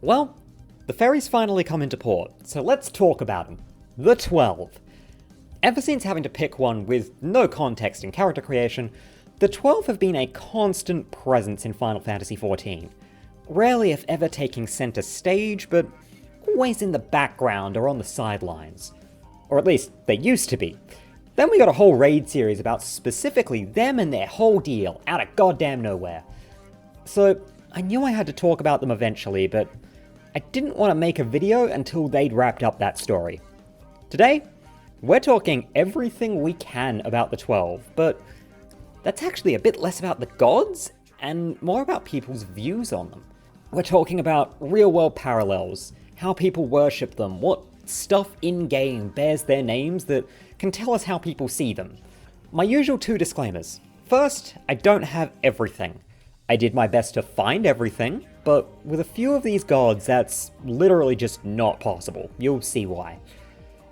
Well, the ferry's finally come into port, so let's talk about them. The 12. Ever since having to pick one with no context in character creation, the 12 have been a constant presence in Final Fantasy XIV. Rarely if ever taking center stage, but always in the background or on the sidelines. Or at least, they used to be. Then we got a whole raid series about specifically them and their whole deal, out of goddamn nowhere. So, I knew I had to talk about them eventually, but I didn't want to make a video until they'd wrapped up that story. Today, we're talking everything we can about the 12, but that's actually a bit less about the gods, and more about people's views on them. We're talking about real-world parallels, how people worship them, what stuff in-game bears their names that can tell us how people see them. My usual 2 disclaimers. First, I don't have everything. I did my best to find everything, but with a few of these gods, that's literally just not possible. You'll see why.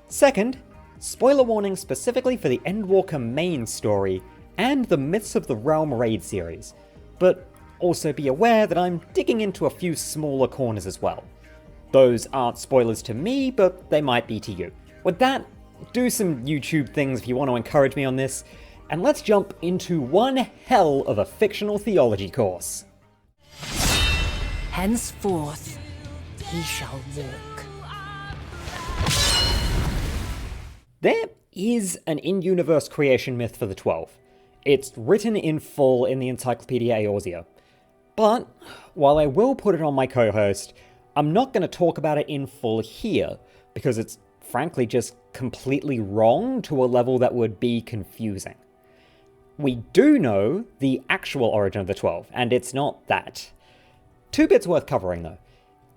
Second, spoiler warning specifically for the Endwalker main story and the Myths of the Realm raid series, but also be aware that I'm digging into a few smaller corners as well. Those aren't spoilers to me, but they might be to you. With that, do some YouTube things if you want to encourage me on this, and let's jump into one hell of a fictional theology course. Henceforth, he shall walk. There is an in-universe creation myth for the 12. It's written in full in the Encyclopedia Eorzea. But, while I will put it on my co-host, I'm not going to talk about it in full here, because it's frankly just completely wrong to a level that would be confusing. We do know the actual origin of the 12, and it's not that. 2 bits worth covering though.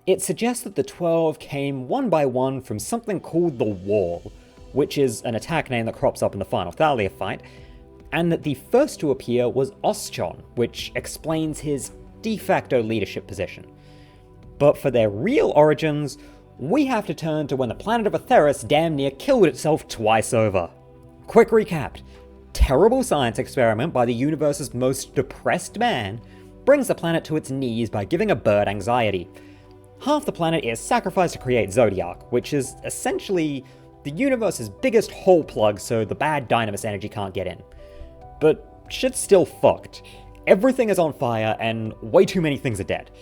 It suggests that the 12 came one by one from something called the Wall, which is an attack name that crops up in the final Thaliak fight, and that the first to appear was Oschon, which explains his de facto leadership position. But for their real origins, we have to turn to when the planet of Atheris damn near killed itself twice over. Quick recap. Terrible science experiment by the universe's most depressed man brings the planet to its knees by giving a bird anxiety. Half the planet is sacrificed to create Zodiac, which is essentially the universe's biggest hole plug so the bad Dynamis energy can't get in. But shit's still fucked. Everything is on fire and way too many things are dead.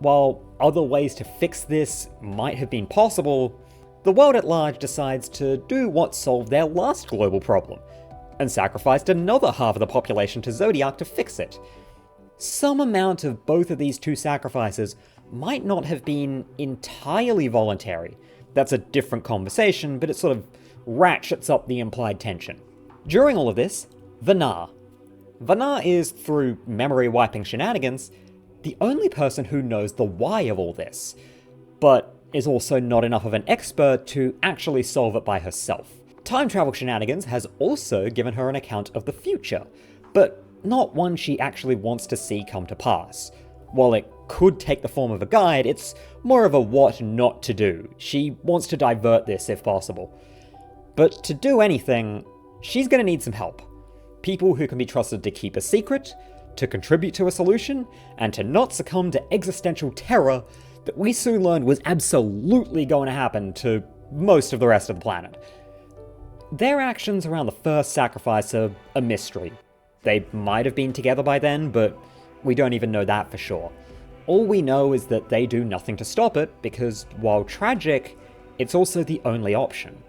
While other ways to fix this might have been possible, the world at large decides to do what solved their last global problem, and sacrificed another half of the population to Zodiac to fix it. Some amount of both of these 2 sacrifices might not have been entirely voluntary. That's a different conversation, but it sort of ratchets up the implied tension. During all of this, Vanar. Vanar is, through memory-wiping shenanigans, the only person who knows the why of all this, but is also not enough of an expert to actually solve it by herself. Time travel shenanigans has also given her an account of the future, but not one she actually wants to see come to pass. While it could take the form of a guide, it's more of a what not to do. She wants to divert this if possible. But to do anything, she's going to need some help. People who can be trusted to keep a secret, to contribute to a solution, and to not succumb to existential terror that we soon learned was absolutely going to happen to most of the rest of the planet. Their actions around the first sacrifice are a mystery. They might have been together by then, but we don't even know that for sure. All we know is that they do nothing to stop it, because while tragic, it's also the only option.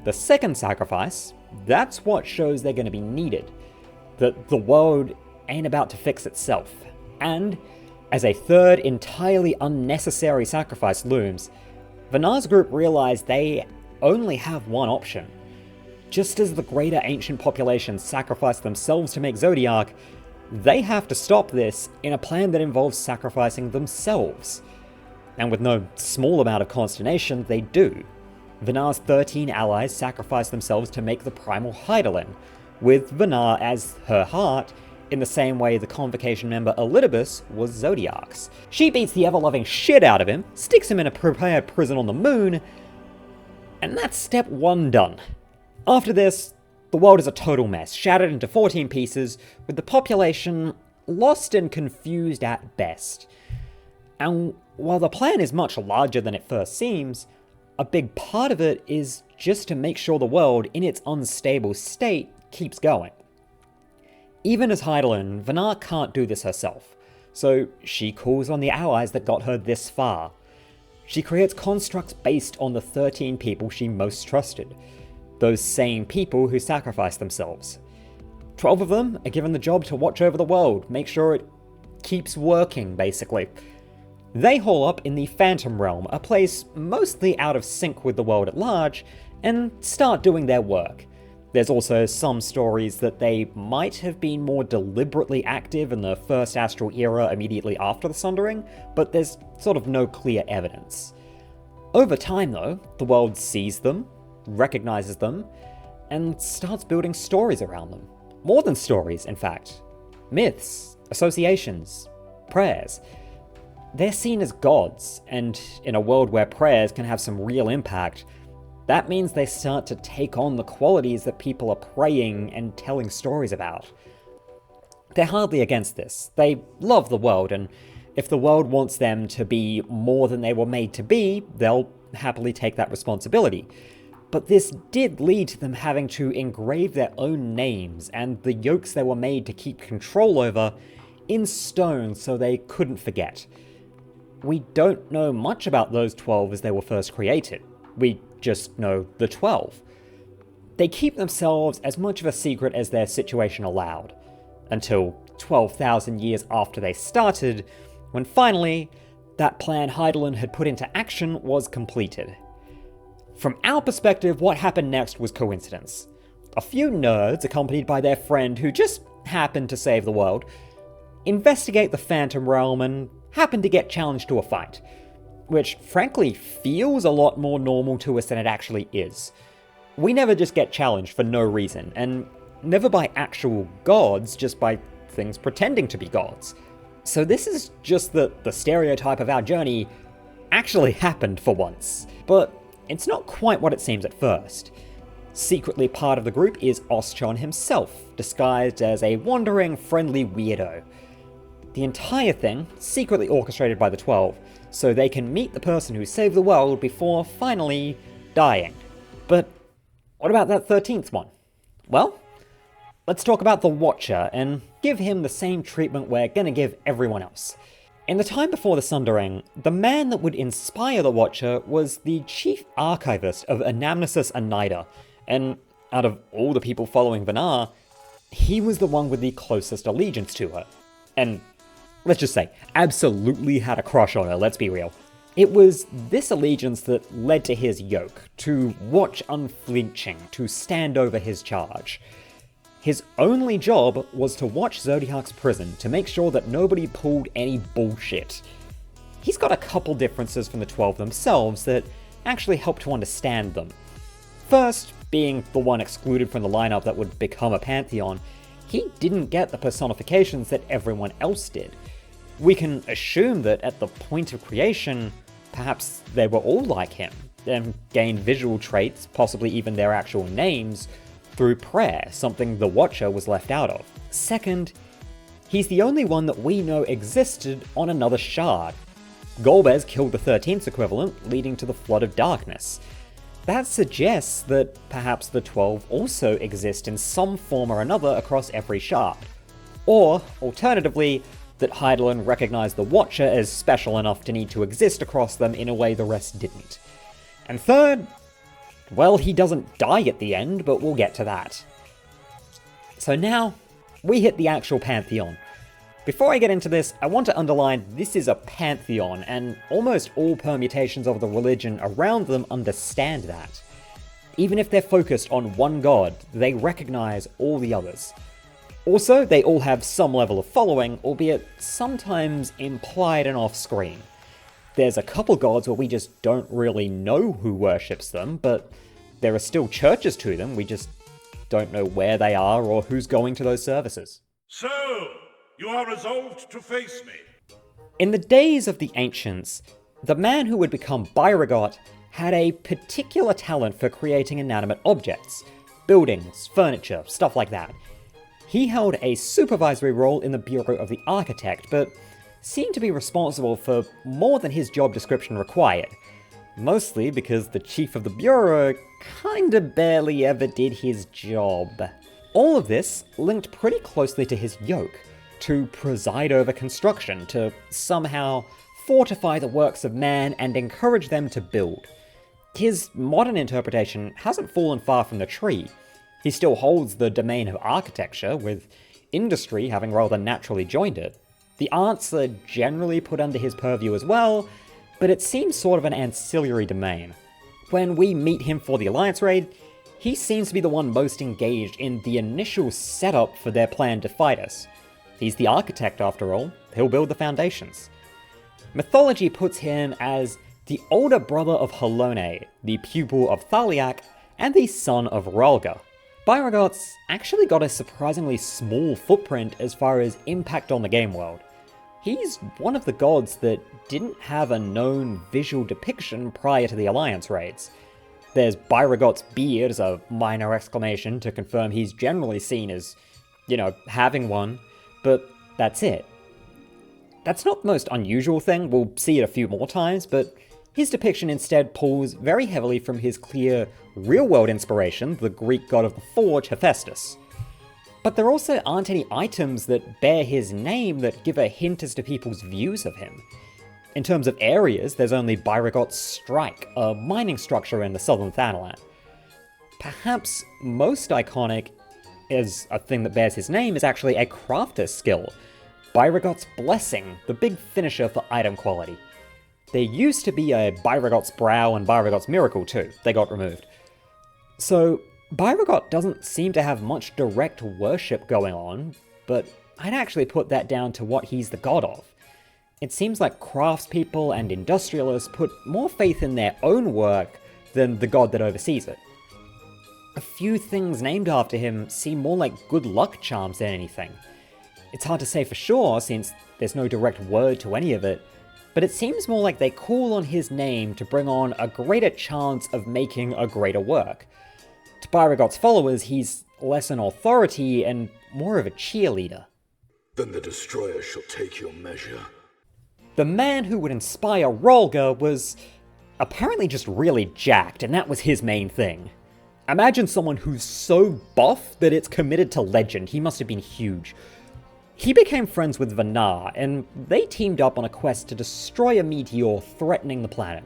The second sacrifice, that's what shows they're going to be needed. That the world ain't about to fix itself. And, as a third entirely unnecessary sacrifice looms, Vanar's group realize they only have one option. Just as the greater ancient population sacrificed themselves to make Zodiac, they have to stop this in a plan that involves sacrificing themselves. And with no small amount of consternation, they do. Vanar's 13 allies sacrifice themselves to make the primal Hydaelyn, with Vanar as her heart, in the same way the Convocation member Elidibus was Zodiac's. She beats the ever-loving shit out of him, sticks him in a prepared prison on the moon, and that's step 1 done. After this, the world is a total mess, shattered into 14 pieces, with the population lost and confused at best. And while the plan is much larger than it first seems, a big part of it is just to make sure the world, in its unstable state, keeps going. Even as Halone, Vanar can't do this herself, so she calls on the allies that got her this far. She creates constructs based on the 13 people she most trusted, those same people who sacrificed themselves. 12 of them are given the job to watch over the world, make sure it keeps working, basically. They haul up in the Phantom Realm, a place mostly out of sync with the world at large, and start doing their work. There's also some stories that they might have been more deliberately active in the First Astral Era immediately after the Sundering, but there's sort of no clear evidence. Over time though, the world sees them, recognizes them, and starts building stories around them. More than stories, in fact. Myths, associations, prayers. They're seen as gods, and in a world where prayers can have some real impact, that means they start to take on the qualities that people are praying and telling stories about. They're hardly against this. They love the world, and if the world wants them to be more than they were made to be, they'll happily take that responsibility. But this did lead to them having to engrave their own names and the yokes they were made to keep control over in stone so they couldn't forget. We don't know much about those 12 as they were first created. We just know the 12. They keep themselves as much of a secret as their situation allowed, until 12,000 years after they started, when finally, that plan Halone had put into action was completed. From our perspective, what happened next was coincidence. A few nerds, accompanied by their friend who just happened to save the world, investigate the Phantom Realm and happen to get challenged to a fight, which frankly feels a lot more normal to us than it actually is. We never just get challenged for no reason, and never by actual gods, just by things pretending to be gods. So this is just that the stereotype of our journey actually happened for once. But it's not quite what it seems at first. Secretly part of the group is Oschon himself, disguised as a wandering, friendly weirdo. The entire thing secretly orchestrated by the 12, so they can meet the person who saved the world before finally dying. But what about that 13th one? Well, let's talk about the Watcher and give him the same treatment we're gonna give everyone else. In the time before the Sundering, the man that would inspire the Watcher was the chief archivist of Anamnesis Anida, and out of all the people following Vanar, he was the one with the closest allegiance to her. And let's just say, absolutely had a crush on her, let's be real. It was this allegiance that led to his yoke, to watch unflinching, to stand over his charge. His only job was to watch Zodiac's prison to make sure that nobody pulled any bullshit. He's got a couple differences from the 12 themselves that actually help to understand them. First, being the one excluded from the lineup that would become a pantheon, he didn't get the personifications that everyone else did. We can assume that at the point of creation, perhaps they were all like him, and gained visual traits, possibly even their actual names, through prayer, something the Watcher was left out of. Second, he's the only one that we know existed on another shard. Golbez killed the 13th equivalent, leading to the Flood of Darkness. That suggests that perhaps the 12 also exist in some form or another across every shard. Or, alternatively, that Halone recognized the Watcher as special enough to need to exist across them in a way the rest didn't. And third, well, he doesn't die at the end, but we'll get to that. So now, we hit the actual pantheon. Before I get into this, I want to underline this is a pantheon, and almost all permutations of the religion around them understand that. Even if they're focused on one god, they recognize all the others. Also, they all have some level of following, albeit sometimes implied and off-screen. There's a couple gods where we just don't really know who worships them, but there are still churches to them, we just don't know where they are or who's going to those services. So, you are resolved to face me? In the days of the ancients, the man who would become Byregot had a particular talent for creating inanimate objects, buildings, furniture, stuff like that. He held a supervisory role in the Bureau of the Architect, but seemed to be responsible for more than his job description required, mostly because the chief of the Bureau kinda barely ever did his job. All of this linked pretty closely to his yoke, to preside over construction, to somehow fortify the works of man and encourage them to build. His modern interpretation hasn't fallen far from the tree. He still holds the domain of architecture, with industry having rather naturally joined it. The arts are generally put under his purview as well, but it seems sort of an ancillary domain. When we meet him for the Alliance raid, he seems to be the one most engaged in the initial setup for their plan to fight us. He's the architect after all, he'll build the foundations. Mythology puts him as the older brother of Halone, the pupil of Thaliak, and the son of Rhalgr. Byregot's actually got a surprisingly small footprint as far as impact on the game world. He's one of the gods that didn't have a known visual depiction prior to the Alliance raids. There's Byregot's beard as a minor exclamation to confirm he's generally seen as, having one, but that's it. That's not the most unusual thing, we'll see it a few more times, but his depiction instead pulls very heavily from his clear, real-world inspiration, the Greek god of the forge, Hephaestus. But there also aren't any items that bear his name that give a hint as to people's views of him. In terms of areas, there's only Byregot's Strike, a mining structure in the southern Thaliak. Perhaps most iconic as a thing that bears his name is actually a crafter's skill, Byregot's Blessing, the big finisher for item quality. There used to be a Byregot's Brow and Byregot's Miracle too, they got removed. So, Byregot doesn't seem to have much direct worship going on, but I'd actually put that down to what he's the god of. It seems like craftspeople and industrialists put more faith in their own work than the god that oversees it. A few things named after him seem more like good luck charms than anything. It's hard to say for sure since there's no direct word to any of it, but it seems more like they call on his name to bring on a greater chance of making a greater work. To Byregot's followers, he's less an authority and more of a cheerleader. Then the Destroyer shall take your measure. The man who would inspire Rhalgr was apparently just really jacked, and that was his main thing. Imagine someone who's so buff that it's committed to legend. He must have been huge. He became friends with Vanar, and they teamed up on a quest to destroy a meteor threatening the planet.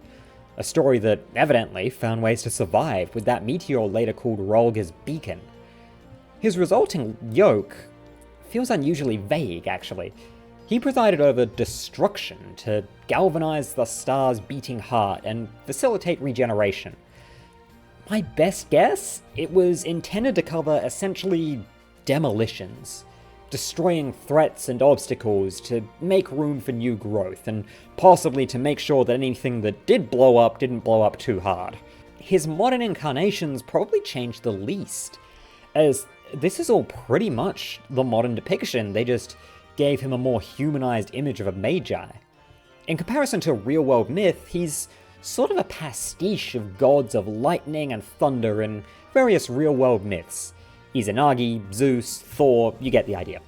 A story that evidently found ways to survive, with that meteor later called Rhalgr's Beacon. His resulting yoke feels unusually vague, actually. He presided over destruction to galvanize the star's beating heart and facilitate regeneration. My best guess? It was intended to cover essentially demolitions. Destroying threats and obstacles to make room for new growth, and possibly to make sure that anything that did blow up didn't blow up too hard. His modern incarnations probably changed the least, as this is all pretty much the modern depiction, they just gave him a more humanized image of a magi. In comparison to real-world myth, he's sort of a pastiche of gods of lightning and thunder in various real-world myths. Izanagi, Zeus, Thor, you get the idea.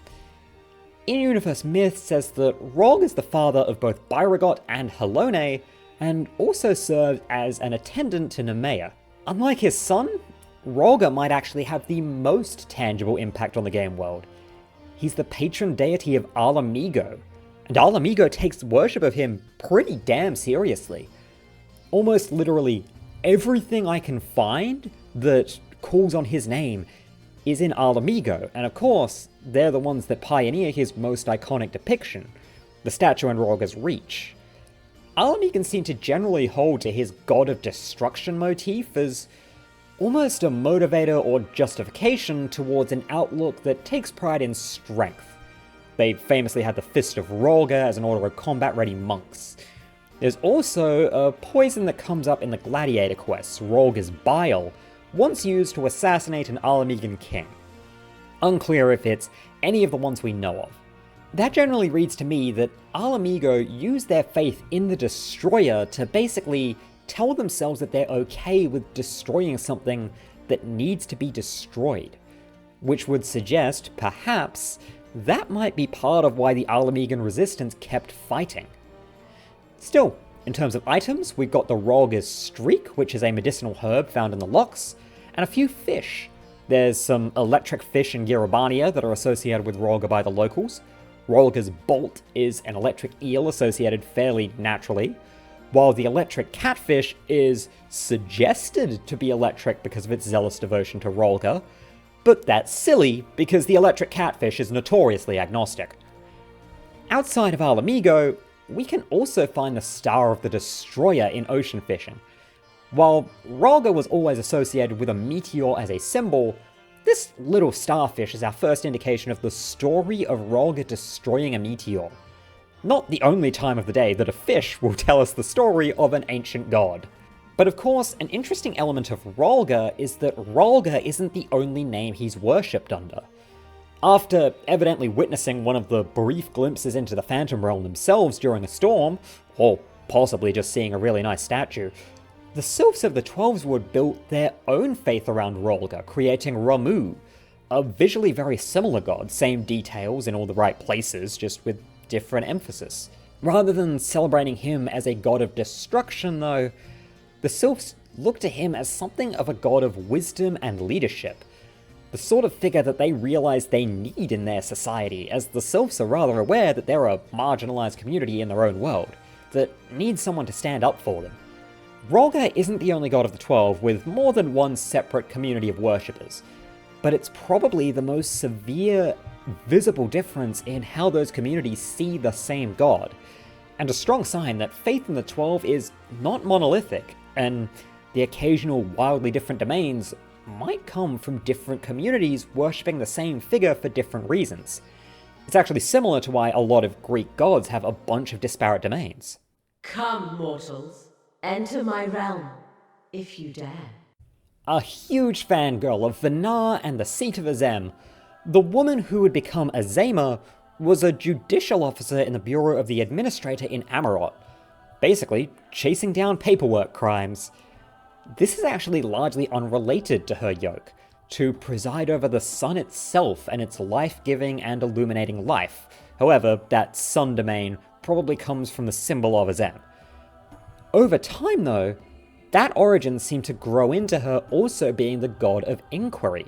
In-universe myth says that Rhalgr is the father of both Byregot and Halone, and also served as an attendant to Nymeia. Unlike his son, Rhalgr might actually have the most tangible impact on the game world. He's the patron deity of Alamigo, and Alamigo takes worship of him pretty damn seriously. Almost literally everything I can find that calls on his name is in Alamigo, and of course, they're the ones that pioneer his most iconic depiction, the statue in Rhalgr's Reach. Alamigans seem to generally hold to his god of destruction motif as almost a motivator or justification towards an outlook that takes pride in strength. They famously had the Fist of Rhalgr as an order of combat-ready monks. There's also a poison that comes up in the gladiator quests, Rhalgr's Bile, once used to assassinate an Alamigan king. Unclear if it's any of the ones we know of. That generally reads to me that Alamigo used their faith in the Destroyer to basically tell themselves that they're okay with destroying something that needs to be destroyed, which would suggest, perhaps, that might be part of why the Arlemegan resistance kept fighting. Still, in terms of items, we've got the Rhalgr's Streak, which is a medicinal herb found in the locks, and a few fish. There's some electric fish in Girabania that are associated with Rhalgr by the locals. Rhalgr's Bolt is an electric eel associated fairly naturally, while the electric catfish is suggested to be electric because of its zealous devotion to Rhalgr, but that's silly because the electric catfish is notoriously agnostic. Outside of Arlemigo, we can also find the Star of the Destroyer in ocean fishing. While Rhalgr was always associated with a meteor as a symbol, this little starfish is our first indication of the story of Rhalgr destroying a meteor. Not the only time of the day that a fish will tell us the story of an ancient god. But of course, an interesting element of Rhalgr is that Rhalgr isn't the only name he's worshipped under. After evidently witnessing one of the brief glimpses into the Phantom Realm themselves during a storm, or possibly just seeing a really nice statue, the Sylphs of the Twelveswood built their own faith around Rhalgr, creating Ramu, a visually very similar god, same details in all the right places, just with different emphasis. Rather than celebrating him as a god of destruction though, the Sylphs look to him as something of a god of wisdom and leadership, the sort of figure that they realize they need in their society, as the Sylphs are rather aware that they're a marginalized community in their own world, that needs someone to stand up for them. Rhalgr isn't the only god of the 12 with more than one separate community of worshippers, but it's probably the most severe, visible difference in how those communities see the same god, and a strong sign that faith in the 12 is not monolithic, and the occasional wildly different domains might come from different communities worshipping the same figure for different reasons. It's actually similar to why a lot of Greek gods have a bunch of disparate domains. Come, mortals, enter my realm, if you dare. A huge fangirl of Vanar and the seat of Azem, the woman who would become Azeyma was a judicial officer in the Bureau of the Administrator in Amarot, basically chasing down paperwork crimes. This is actually largely unrelated to her yoke, to preside over the sun itself and its life-giving and illuminating life. However, that sun domain probably comes from the symbol of Azem. Over time though, that origin seemed to grow into her also being the god of inquiry,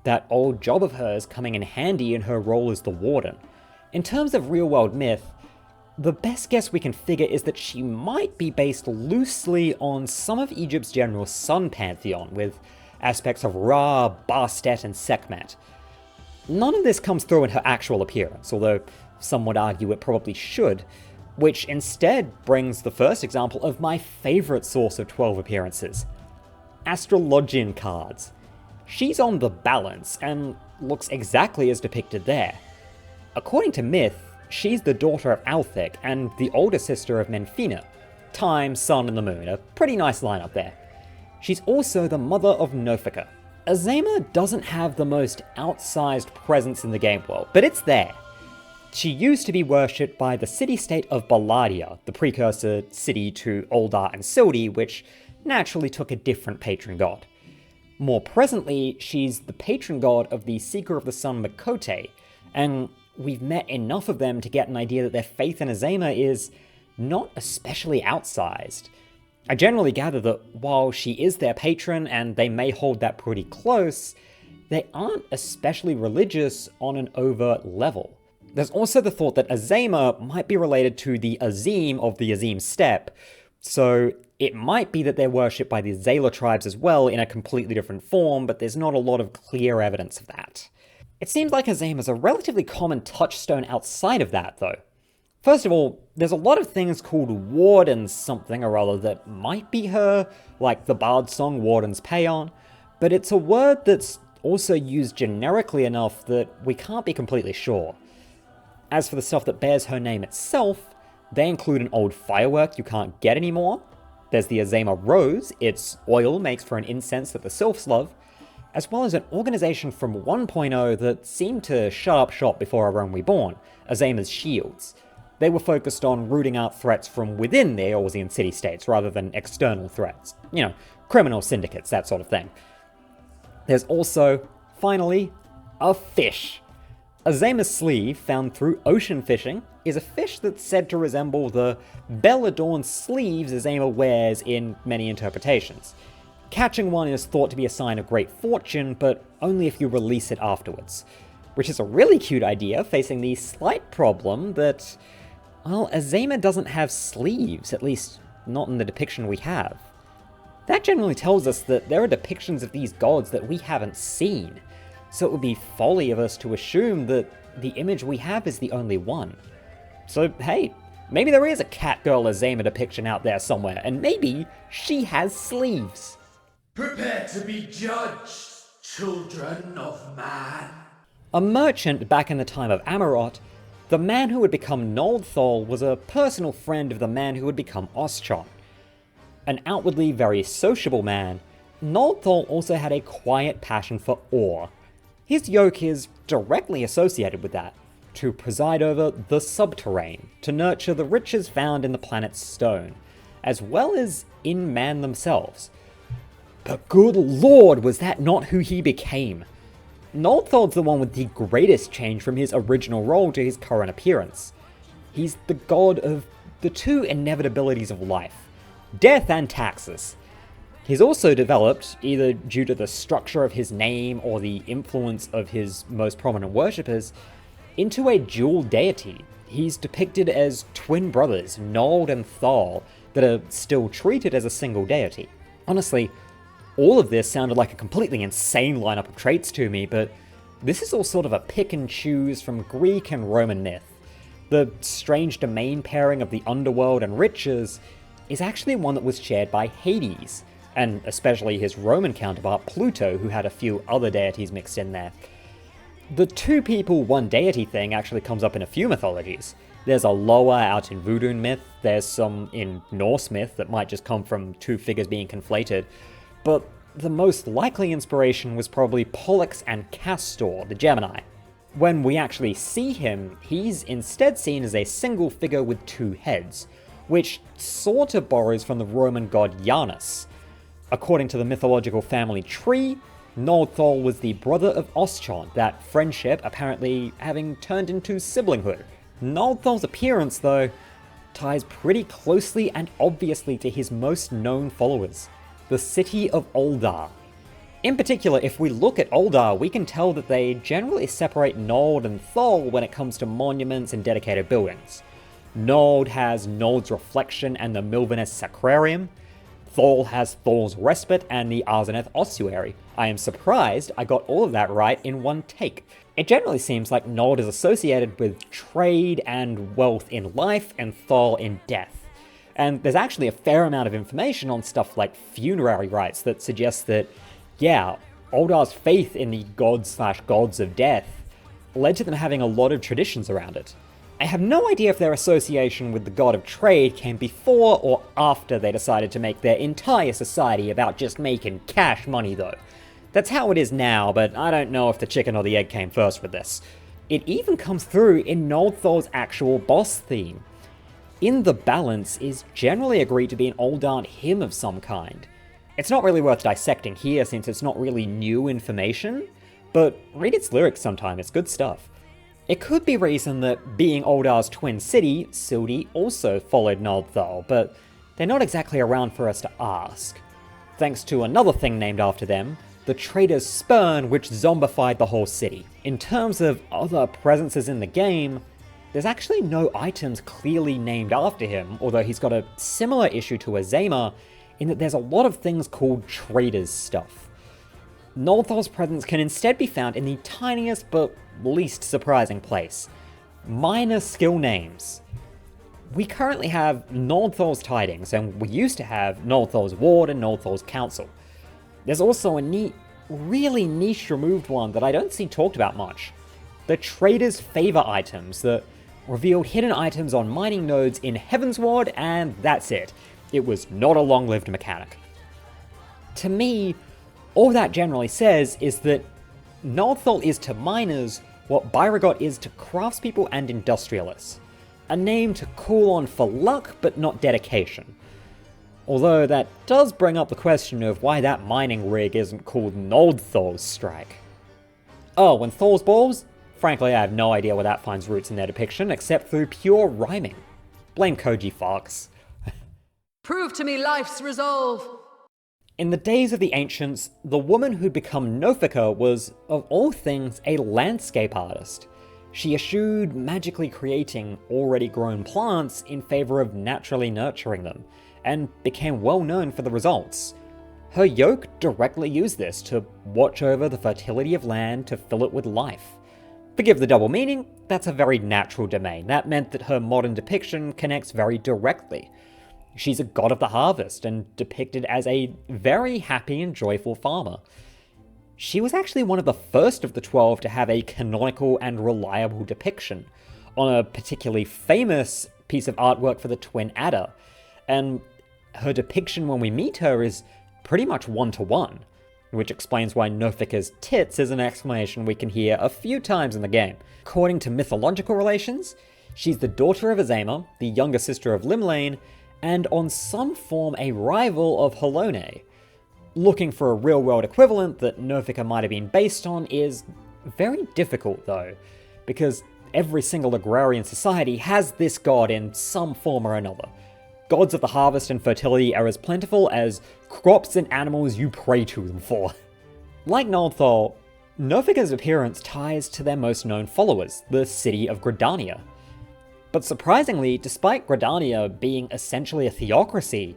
that old job of hers coming in handy in her role as the warden. In terms of real-world myth, the best guess we can figure is that she might be based loosely on some of Egypt's general sun pantheon, with aspects of Ra, Bastet, and Sekhmet. None of this comes through in her actual appearance, although some would argue it probably should, which instead brings the first example of my favourite source of 12 appearances: astrologian cards. She's on the balance, and looks exactly as depicted there. According to myth, she's the daughter of Althyk and the older sister of Menphina. Time, Sun, and the Moon, a pretty nice lineup there. She's also the mother of Nophica. Azeyma doesn't have the most outsized presence in the game world, but it's there. She used to be worshipped by the city-state of Balladia, the precursor city to Uldar and Sildi, which naturally took a different patron god. More presently, she's the patron god of the Seeker of the Sun Makote, and we've met enough of them to get an idea that their faith in Azeyma is not especially outsized. I generally gather that while she is their patron and they may hold that pretty close, they aren't especially religious on an overt level. There's also the thought that Azeyma might be related to the Azim of the Azim Steppe, so it might be that they're worshipped by the Zayla tribes as well in a completely different form, but there's not a lot of clear evidence of that. It seems like Azeyma is a relatively common touchstone outside of that, though. First of all, there's a lot of things called Warden something or other that might be her, like the Bard song Warden's Paeon, but it's a word that's also used generically enough that we can't be completely sure. As for the stuff that bears her name itself, they include an old firework you can't get anymore. There's the Azeyma Rose, its oil makes for an incense that the Sylphs love, as well as an organization from 1.0 that seemed to shut up shop before our own reborn, Azeyma's Shields. They were focused on rooting out threats from within the Eorzean city-states rather than external threats. You know, criminal syndicates, that sort of thing. There's also, finally, a fish. Azeyma's sleeve, found through ocean fishing, is a fish that's said to resemble the bell-adorned sleeves Azeyma wears in many interpretations. Catching one is thought to be a sign of great fortune, but only if you release it afterwards. Which is a really cute idea, facing the slight problem that, well, Azeyma doesn't have sleeves, at least not in the depiction we have. That generally tells us that there are depictions of these gods that we haven't seen, so it would be folly of us to assume that the image we have is the only one. So hey, maybe there is a Catgirl Azeyma depiction out there somewhere, and maybe she has sleeves. Prepare to be judged, children of man. A merchant back in the time of Amarot, the man who would become Nald'thal was a personal friend of the man who would become Oschon. An outwardly very sociable man, Nald'thal also had a quiet passion for ore. His yoke is directly associated with that, to preside over the subterrane, to nurture the riches found in the planet's stone, as well as in man themselves. But good lord, was that not who he became? Nald'thal's the one with the greatest change from his original role to his current appearance. He's the god of the two inevitabilities of life, death and taxes. He's also developed, either due to the structure of his name or the influence of his most prominent worshippers, into a dual deity. He's depicted as twin brothers, Nald and Thal, that are still treated as a single deity. Honestly, all of this sounded like a completely insane lineup of traits to me, but this is all sort of a pick and choose from Greek and Roman myth. The strange domain pairing of the underworld and riches is actually one that was shared by Hades, and especially his Roman counterpart Pluto, who had a few other deities mixed in there. The two people, one deity thing actually comes up in a few mythologies. There's a Loa out in Voodoo myth, there's some in Norse myth that might just come from two figures being conflated, but the most likely inspiration was probably Pollux and Castor, the Gemini. When we actually see him, he's instead seen as a single figure with two heads, which sort of borrows from the Roman god Janus. According to the mythological family tree, Nald'thal was the brother of Oschon, that friendship apparently having turned into siblinghood. Nald'thal's appearance, though, ties pretty closely and obviously to his most known followers, the city of Ul'dah. In particular, if we look at Ul'dah, we can tell that they generally separate Nald and Thal when it comes to monuments and dedicated buildings. Nald has Nald's reflection and the Milvanus Sacrarium. Thal has Thal's Respite and the Arzaneth Ossuary. I am surprised I got all of that right in one take. It generally seems like Nald is associated with trade and wealth in life and Thal in death. And there's actually a fair amount of information on stuff like funerary rites that suggests that, yeah, Ul'dah's faith in the gods of death led to them having a lot of traditions around it. I have no idea if their association with the god of trade came before or after they decided to make their entire society about just making cash money though. That's how it is now, but I don't know if the chicken or the egg came first with this. It even comes through in Nald'thal's actual boss theme. In the Balance is generally agreed to be an Ul'dah hymn of some kind. It's not really worth dissecting here since it's not really new information, but read its lyrics sometime, it's good stuff. It could be reason that being Ul'dah's twin city, Sildi also followed Nald'thal, but they're not exactly around for us to ask. Thanks to another thing named after them, the Traitor's Spurn, which zombified the whole city. In terms of other presences in the game, there's actually no items clearly named after him, although he's got a similar issue to Azeyma in that there's a lot of things called Traitor's stuff. Nald'thal's presence can instead be found in the tiniest but least surprising place: minor skill names. We currently have Nald'thal's Tidings, and we used to have Nald'thal's Ward and Nald'thal's Council. There's also a neat, really niche removed one that I don't see talked about much: the Trader's Favor items that revealed hidden items on mining nodes in Heavensward, and that's it. It was not a long-lived mechanic. To me, all that generally says is that Nald'thal is to miners what Byregot is to craftspeople and industrialists. A name to call on for luck, but not dedication. Although that does bring up the question of why that mining rig isn't called Nald'thal's Strike. Oh, and Thor's Balls? Frankly, I have no idea where that finds roots in their depiction, except through pure rhyming. Blame Koji Fox. Prove to me life's resolve. In the days of the ancients, the woman who'd become Nophica was, of all things, a landscape artist. She eschewed magically creating already grown plants in favour of naturally nurturing them, and became well known for the results. Her yoke directly used this to watch over the fertility of land to fill it with life. Forgive the double meaning, that's a very natural domain. That meant that her modern depiction connects very directly. She's a god of the harvest and depicted as a very happy and joyful farmer. She was actually one of the first of the 12 to have a canonical and reliable depiction on a particularly famous piece of artwork for the Twin Adder, and her depiction when we meet her is pretty much one-to-one, which explains why Nophica's tits is an exclamation we can hear a few times in the game. According to mythological relations, she's the daughter of Azeyma, the younger sister of Llymlaen, and on some form a rival of Halone. Looking for a real-world equivalent that Nophica might have been based on is very difficult though, because every single agrarian society has this god in some form or another. Gods of the harvest and fertility are as plentiful as crops and animals you pray to them for. Like Nald'thal, Nophica's appearance ties to their most known followers, the city of Gridania. But surprisingly, despite Gridania being essentially a theocracy,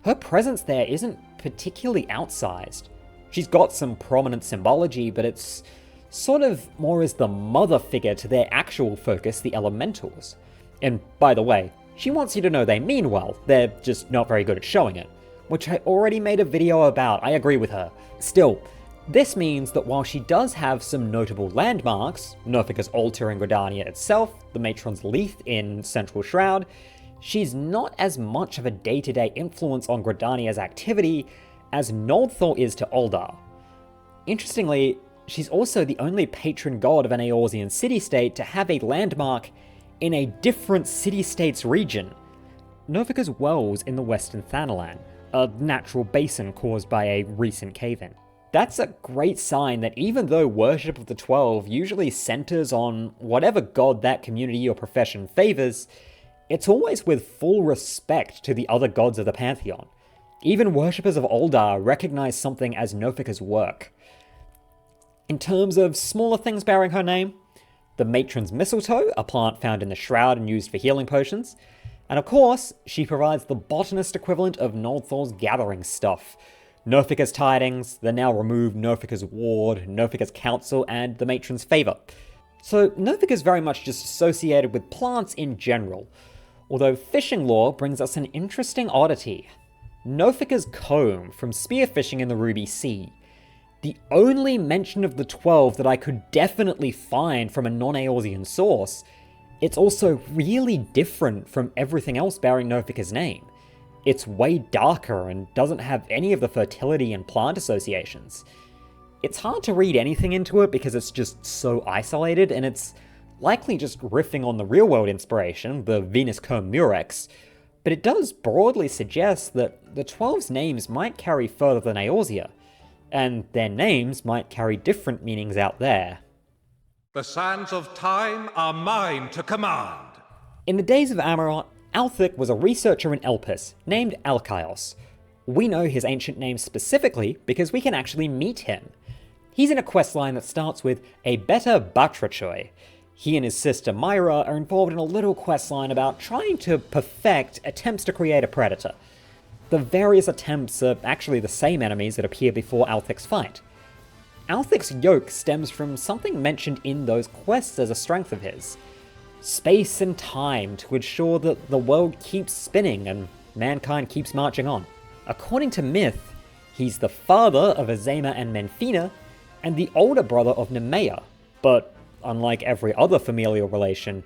her presence there isn't particularly outsized. She's got some prominent symbology, but it's sort of more as the mother figure to their actual focus, the elementals. And by the way, she wants you to know they mean well, they're just not very good at showing it, which I already made a video about, I agree with her. Still, this means that while she does have some notable landmarks, Nophica's altar in Gridania itself, the matron's Leith in Central Shroud, she's not as much of a day-to-day influence on Gridania's activity as Nald'thal is to Ul'dah. Interestingly, she's also the only patron god of an Eorzean city-state to have a landmark in a different city-state's region. Nophica's wells in the western Thaliak, a natural basin caused by a recent cave-in. That's a great sign that even though worship of the 12 usually centers on whatever god that community or profession favors, it's always with full respect to the other gods of the pantheon. Even worshippers of Ul'dah recognize something as Nophica's work. In terms of smaller things bearing her name, the matron's mistletoe, a plant found in the shroud and used for healing potions, and of course, she provides the botanist equivalent of Nald'thal's gathering stuff. Nophica's tidings, the now removed Nophica's ward, Nophica's council, and the matron's favor. So Nophica's very much just associated with plants in general, although fishing lore brings us an interesting oddity. Nophica's comb from spearfishing in the Ruby Sea. The only mention of the 12 that I could definitely find from a non-Eorzean source. It's also really different from everything else bearing Nophica's name. It's way darker and doesn't have any of the fertility and plant associations. It's hard to read anything into it because it's just so isolated, and it's likely just riffing on the real-world inspiration, the Venus comb Murex, but it does broadly suggest that the 12's names might carry further than Eorzea, and their names might carry different meanings out there. The sands of time are mine to command. In the days of Amarant, Althyk was a researcher in Elpis named Alkaios. We know his ancient name specifically because we can actually meet him. He's in a questline that starts with a better Batrachoy. He and his sister Myra are involved in a little questline about trying to perfect attempts to create a predator. The various attempts are actually the same enemies that appear before Althyk's fight. Althyk's yoke stems from something mentioned in those quests as a strength of his. Space and time to ensure that the world keeps spinning and mankind keeps marching on. According to myth, he's the father of Azeyma and Menphina, and the older brother of Nymeia, but unlike every other familial relation,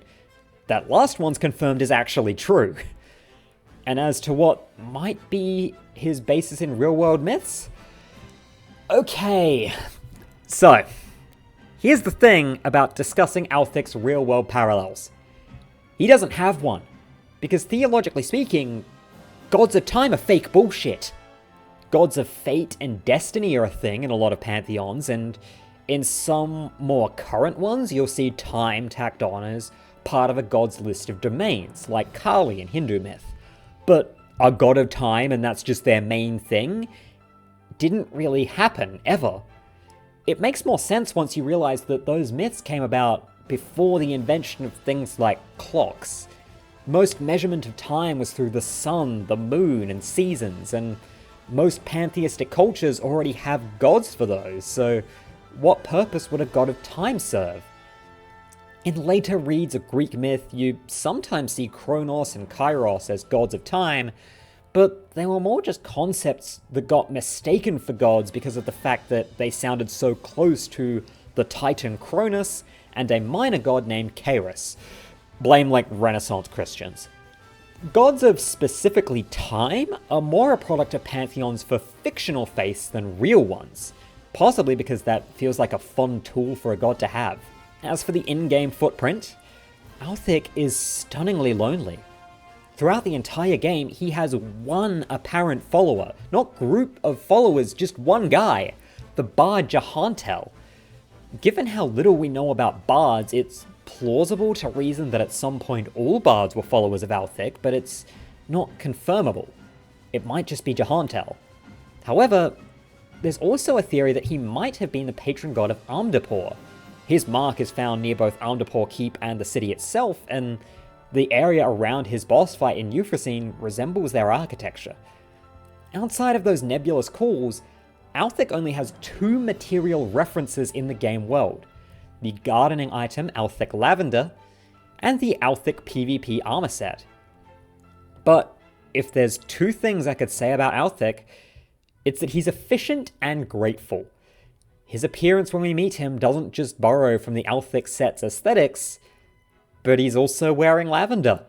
that last one's confirmed is actually true. And as to what might be his basis in real-world myths? Okay, so here's the thing about discussing Althyk's real-world parallels. He doesn't have one, because theologically speaking, gods of time are fake bullshit. Gods of fate and destiny are a thing in a lot of pantheons, and In some more current ones, you'll see time tacked on as part of a god's list of domains, like Kali in Hindu myth. But a god of time and that's just their main thing didn't really happen, ever. It makes more sense once you realize that those myths came about before the invention of things like clocks. Most measurement of time was through the sun, the moon, and seasons, and most pantheistic cultures already have gods for those, so what purpose would a god of time serve? In later reads of Greek myth, you sometimes see Kronos and Kairos as gods of time, but they were more just concepts that got mistaken for gods because of the fact that they sounded so close to the Titan Cronus and a minor god named Kairos. Blame like Renaissance Christians. Gods of specifically time are more a product of pantheons for fictional faiths than real ones, possibly because that feels like a fun tool for a god to have. As for the in-game footprint, Althyk is stunningly lonely. Throughout the entire game, he has one apparent follower, not group of followers, just one guy, the bard Nald'thal. Given how little we know about bards, it's plausible to reason that at some point all bards were followers of Althyk, but it's not confirmable. It might just be Nald'thal. However, there's also a theory that he might have been the patron god of Amdapor. His mark is found near both Amdapor Keep and the city itself, and the area around his boss fight in Euphrosyne resembles their architecture. Outside of those nebulous calls, Althyk only has two material references in the game world: the gardening item Althyk Lavender, and the Althyk PvP armor set. But if there's two things I could say about Althyk, it's that he's efficient and grateful. His appearance when we meet him doesn't just borrow from the Althyk set's aesthetics, but he's also wearing lavender.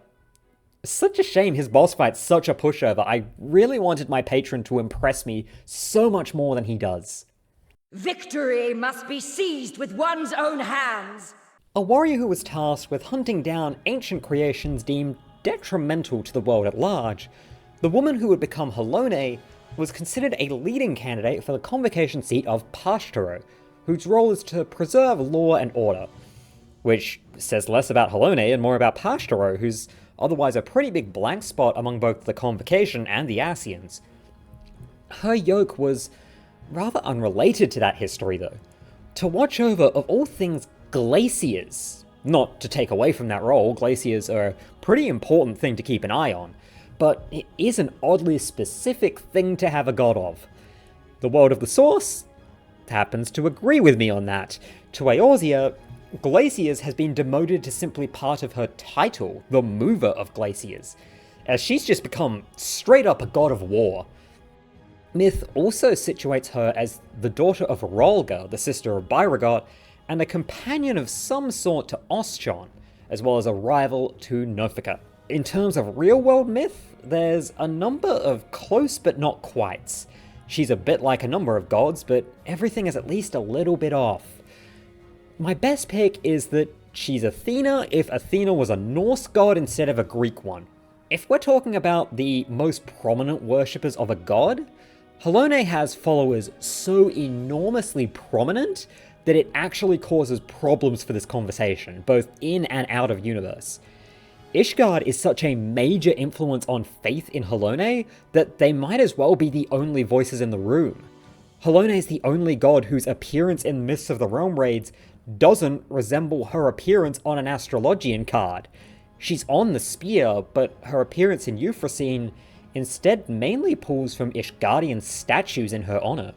Such a shame his boss fight's such a pushover. I really wanted my patron to impress me so much more than he does. Victory must be seized with one's own hands. A warrior who was tasked with hunting down ancient creations deemed detrimental to the world at large, the woman who would become Halone was considered a leading candidate for the convocation seat of Pashtaro, whose role is to preserve law and order. Which says less about Halone and more about Pashtaro, who's otherwise a pretty big blank spot among both the Convocation and the Ascians. Her yoke was rather unrelated to that history though. To watch over, of all things, glaciers. Not to take away from that role, glaciers are a pretty important thing to keep an eye on, but it is an oddly specific thing to have a god of. The world of the source happens to agree with me on that. To Eorzea, Glaciers has been demoted to simply part of her title, the Mover of Glaciers, as she's just become straight up a god of war. Myth also situates her as the daughter of Rhalgr, the sister of Byregot, and a companion of some sort to Oschon, as well as a rival to Nophica. In terms of real-world myth, there's a number of close but not quites. She's a bit like a number of gods, but everything is at least a little bit off. My best pick is that she's Athena if Athena was a Norse god instead of a Greek one. If we're talking about the most prominent worshippers of a god, Halone has followers so enormously prominent that it actually causes problems for this conversation, both in and out of universe. Ishgard is such a major influence on faith in Halone that they might as well be the only voices in the room. Halone is the only god whose appearance in Myths of the Realm raids doesn't resemble her appearance on an astrologian card. She's on the spear, but her appearance in Euphrosyne instead mainly pulls from Ishgardian statues in her honor,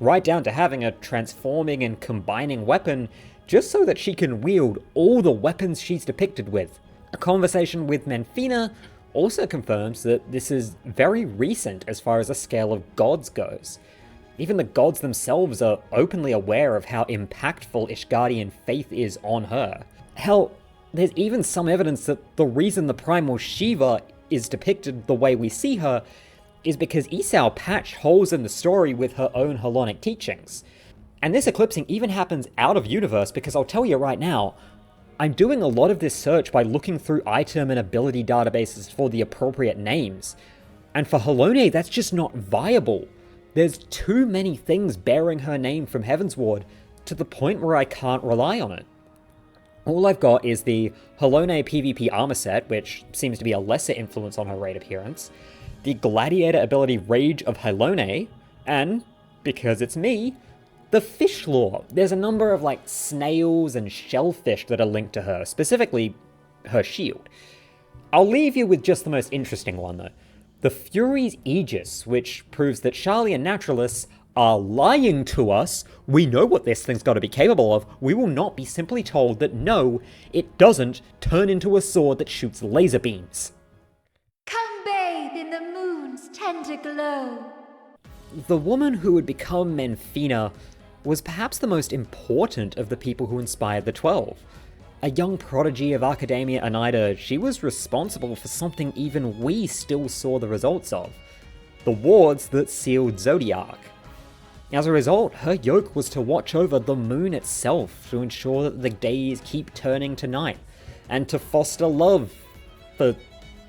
right down to having a transforming and combining weapon just so that she can wield all the weapons she's depicted with. A conversation with Menphina also confirms that this is very recent as far as the scale of gods goes. Even the gods themselves are openly aware of how impactful Ishgardian faith is on her. Hell, there's even some evidence that the reason the primal Shiva is depicted the way we see her is because Esau patched holes in the story with her own Halonic teachings. And this eclipsing even happens out of universe because I'll tell you right now, I'm doing a lot of this search by looking through item and ability databases for the appropriate names. And for Halone, that's just not viable. There's too many things bearing her name from Heavensward to the point where I can't rely on it. All I've got is the Halone PvP armor set, which seems to be a lesser influence on her raid appearance, the gladiator ability Rage of Halone, and, because it's me, the fish lore. There's a number of snails and shellfish that are linked to her, specifically her shield. I'll leave you with just the most interesting one though. The Fury's Aegis, which proves that Sharlayan naturalists are lying to us. We know what this thing's got to be capable of. We will not be simply told that no, it doesn't turn into a sword that shoots laser beams. Come bathe in the moon's tender glow. The woman who would become Menphina was perhaps the most important of the people who inspired the 12. A young prodigy of Academia Oneida, she was responsible for something even we still saw the results of. The wards that sealed Zodiac. As a result, her yoke was to watch over the moon itself to ensure that the days keep turning to night, and to foster love. For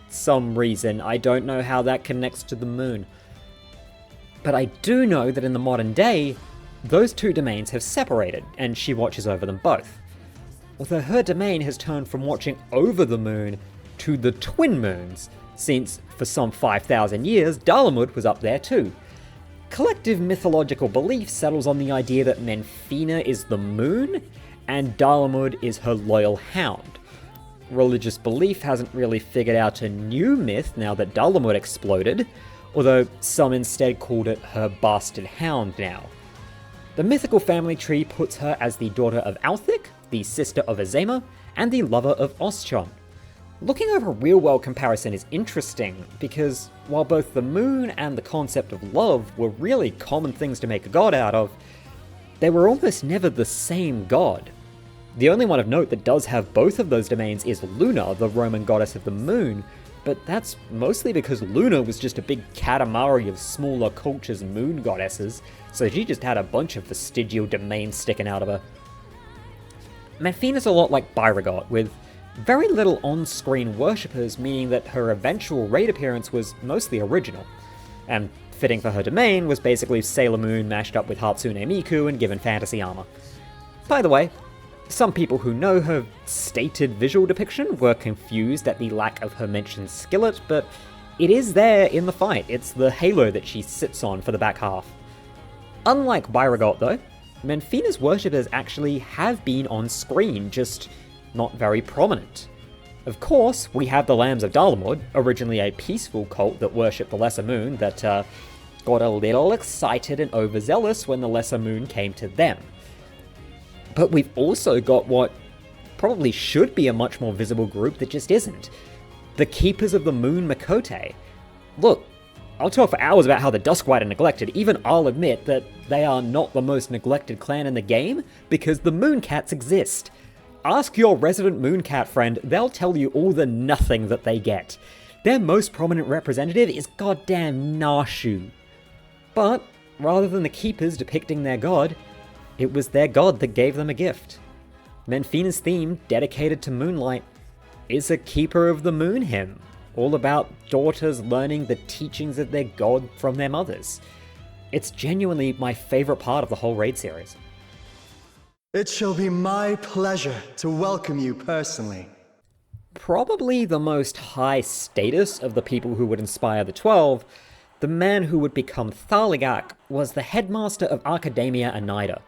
some reason, I don't know how that connects to the moon. But I do know that in the modern day, those two domains have separated, and she watches over them both. Although her domain has turned from watching over the moon to the twin moons, since for some 5,000 years, Dalamud was up there too. Collective mythological belief settles on the idea that Menphina is the moon, and Dalamud is her loyal hound. Religious belief hasn't really figured out a new myth now that Dalamud exploded, although some instead called it her bastard hound now. The mythical family tree puts her as the daughter of Althyk, the sister of Azeyma, and the lover of Oschon. Looking over real-world comparison is interesting, because while both the moon and the concept of love were really common things to make a god out of, they were almost never the same god. The only one of note that does have both of those domains is Luna, the Roman goddess of the moon, but that's mostly because Luna was just a big katamari of smaller cultures' moon goddesses, so she just had a bunch of vestigial domains sticking out of her. Menphina's a lot like Byregot, with very little on-screen worshippers, meaning that her eventual raid appearance was mostly original. And fitting for her domain was basically Sailor Moon mashed up with Hatsune Miku and given fantasy armor. By the way, some people who know her stated visual depiction were confused at the lack of her mentioned skillet, but it is there in the fight. It's the halo that she sits on for the back half. Unlike Byregot though, Menphina's worshippers actually have been on screen, just not very prominent. Of course, we have the Lambs of Dalamud, originally a peaceful cult that worshipped the Lesser Moon that got a little excited and overzealous when the Lesser Moon came to them. But we've also got what probably should be a much more visible group that just isn't. The Keepers of the Moon Makote. Look, I'll talk for hours about how the Duskwhite are neglected, even I'll admit that they are not the most neglected clan in the game, because the Mooncats exist. Ask your resident Mooncat friend, they'll tell you all the nothing that they get. Their most prominent representative is goddamn Nashu. But, rather than the Keepers depicting their god, it was their god that gave them a gift. Menphina's theme, dedicated to moonlight, is a Keeper of the Moon hymn, all about daughters learning the teachings of their god from their mothers. It's genuinely my favorite part of the whole raid series. It shall be my pleasure to welcome you personally. Probably the most high status of the people who would inspire the 12, the man who would become Thaliak was the headmaster of Academia Oneida.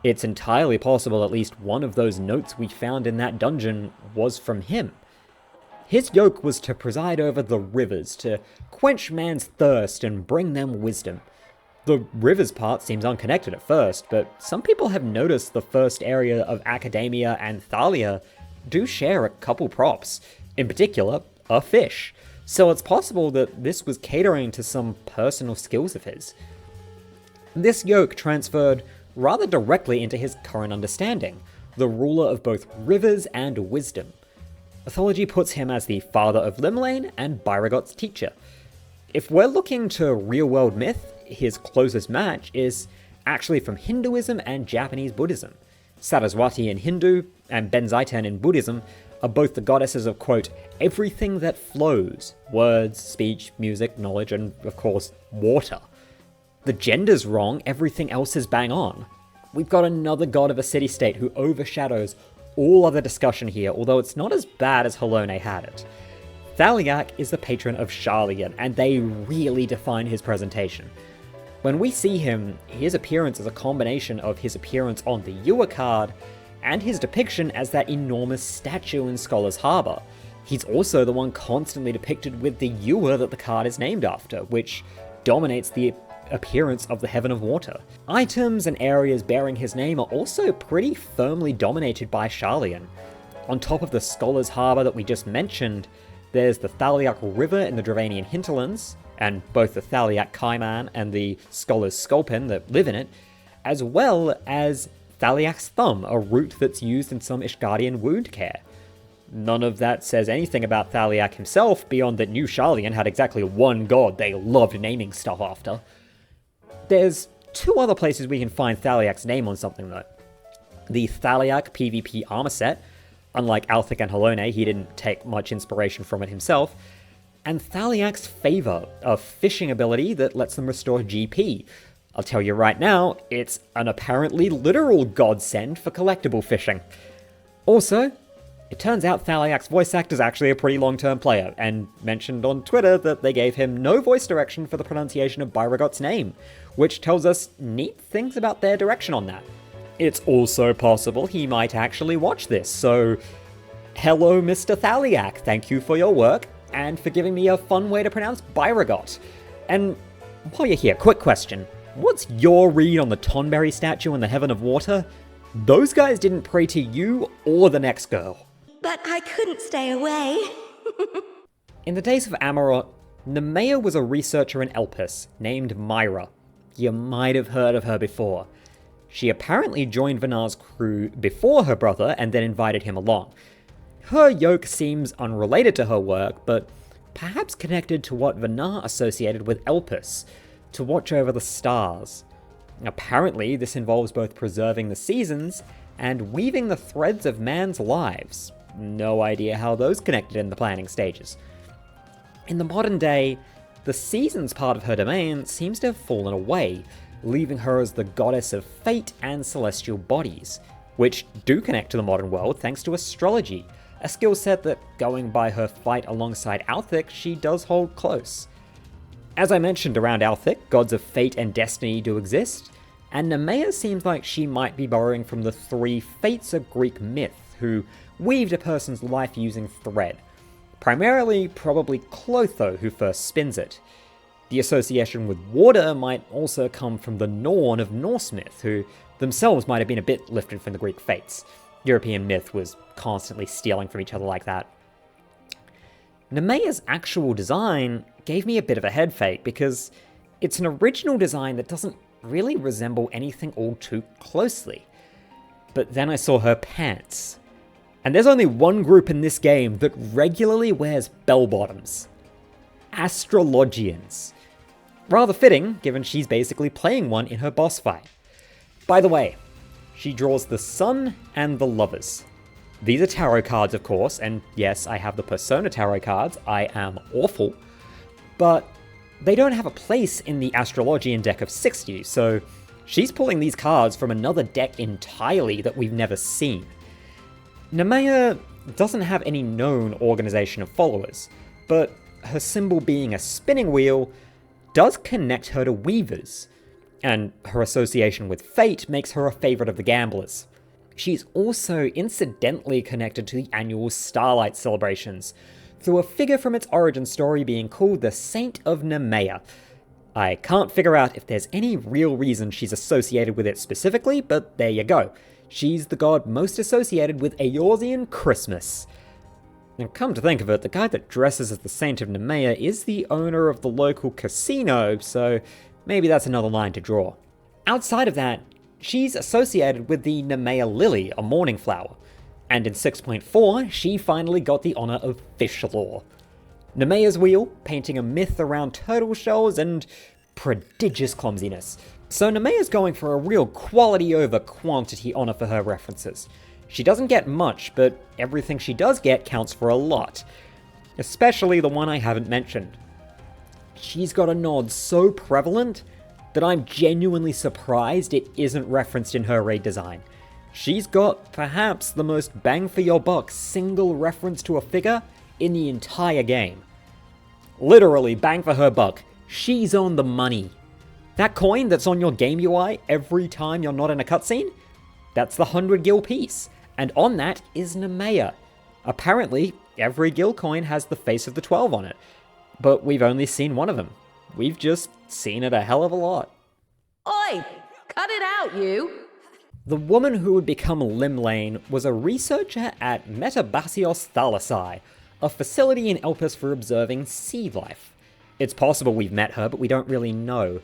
It's entirely possible at least one of those notes we found in that dungeon was from him. His yoke was to preside over the rivers, to quench man's thirst and bring them wisdom. The rivers part seems unconnected at first, but some people have noticed the first area of Academia and Thalia do share a couple props, in particular, a fish, so it's possible that this was catering to some personal skills of his. This yoke transferred rather directly into his current understanding, the ruler of both rivers and wisdom. Mythology puts him as the father of Llymlaen and Byregot's teacher. If we're looking to real-world myth, his closest match is actually from Hinduism and Japanese Buddhism. Saraswati in Hindu and Benzaiten in Buddhism are both the goddesses of, quote, everything that flows, words, speech, music, knowledge, and, of course, water. The gender's wrong, everything else is bang on. we've got another god of a city-state who overshadows all other discussion here, although it's not as bad as Halone had it. Thaliak is the patron of Sharlayan, and they really define his presentation. When we see him, his appearance is a combination of his appearance on the Ewer card and his depiction as that enormous statue in Scholar's Harbour. He's also the one constantly depicted with the Ewer that the card is named after, which dominates the appearance of the Heaven of Water. Items and areas bearing his name are also pretty firmly dominated by Sharlayan. On top of the Scholar's Harbour that we just mentioned, there's the Thaliak River in the Dravanian hinterlands, and both the Thaliak Kaiman and the Scholar's Sculpin that live in it, as well as Thaliak's Thumb, a root that's used in some Ishgardian wound care. None of that says anything about Thaliak himself, beyond that New Sharlayan had exactly one god they loved naming stuff after. There's two other places we can find Thaliak's name on something though. The Thaliak PvP armor set, unlike Althyk and Halone, he didn't take much inspiration from it himself, and Thaliak's Favor, a fishing ability that lets them restore GP. I'll tell you right now, it's an apparently literal godsend for collectible fishing. Also, it turns out Thaliak's voice actor is actually a pretty long-term player, and mentioned on Twitter that they gave him no voice direction for the pronunciation of Byregot's name, which tells us neat things about their direction on that. It's also possible he might actually watch this, so hello Mr. Thaliak, thank you for your work, and for giving me a fun way to pronounce Byregot. And while you're here, quick question. What's your read on the Tonberry statue in the Heaven of Water? Those guys didn't pray to you or the next girl. But I couldn't stay away. In the days of Amarot, Nymeia was a researcher in Elpis named Myra. You might have heard of her before. She apparently joined Vanar's crew before her brother and then invited him along. Her yoke seems unrelated to her work, but perhaps connected to what Vanar associated with Elpis, to watch over the stars. Apparently, this involves both preserving the seasons and weaving the threads of man's lives. No idea how those connected in the planning stages. In the modern day, the seasons part of her domain seems to have fallen away, leaving her as the goddess of fate and celestial bodies, which do connect to the modern world thanks to astrology, a skill set that, going by her fight alongside Althyk, she does hold close. As I mentioned around Althyk, gods of fate and destiny do exist, and Nymeia seems like she might be borrowing from the three fates of Greek myth, who weaved a person's life using thread. Primarily, probably Clotho, who first spins it. The association with water might also come from the Norn of Norse myth, who themselves might have been a bit lifted from the Greek fates. European myth was constantly stealing from each other like that. Nymeia's actual design gave me a bit of a head fake, because it's an original design that doesn't really resemble anything all too closely. But then I saw her pants. And there's only one group in this game that regularly wears bell-bottoms. Astrologians. Rather fitting, given she's basically playing one in her boss fight. By the way, she draws the Sun and the Lovers. These are tarot cards, of course, and yes, I have the Persona tarot cards, I am awful, but they don't have a place in the Astrologian deck of 60, so she's pulling these cards from another deck entirely that we've never seen. Nymeia doesn't have any known organization of followers, but her symbol being a spinning wheel does connect her to weavers, and her association with fate makes her a favorite of the gamblers. She's also incidentally connected to the annual Starlight celebrations, through a figure from its origin story being called the Saint of Nymeia. I can't figure out if there's any real reason she's associated with it specifically, but there you go. She's the god most associated with Eorzean Christmas. And come to think of it, the guy that dresses as the Saint of Nymeia is the owner of the local casino, so maybe that's another line to draw. Outside of that, she's associated with the Nymeia Lily, a morning flower, and in 6.4, she finally got the honor of Fish Lore. Nymeia's wheel, painting a myth around turtle shells and prodigious clumsiness. So Nymeia's going for a real quality over quantity honor for her references. She doesn't get much, but everything she does get counts for a lot. Especially the one I haven't mentioned. She's got a nod so prevalent that I'm genuinely surprised it isn't referenced in her raid design. She's got, perhaps, the most bang-for-your-buck single reference to a figure in the entire game. Literally, bang for her buck. She's on the money. That coin that's on your game UI every time you're not in a cutscene? That's the 100 gil piece. And on that is Nymeia. Apparently, every gil coin has the face of the 12 on it. But we've only seen one of them. We've just seen it a hell of a lot. Oi! Cut it out, you! The woman who would become Llymlaen was a researcher at Metabasios Thalasi, a facility in Elpis for observing sea life. It's possible we've met her, but we don't really know.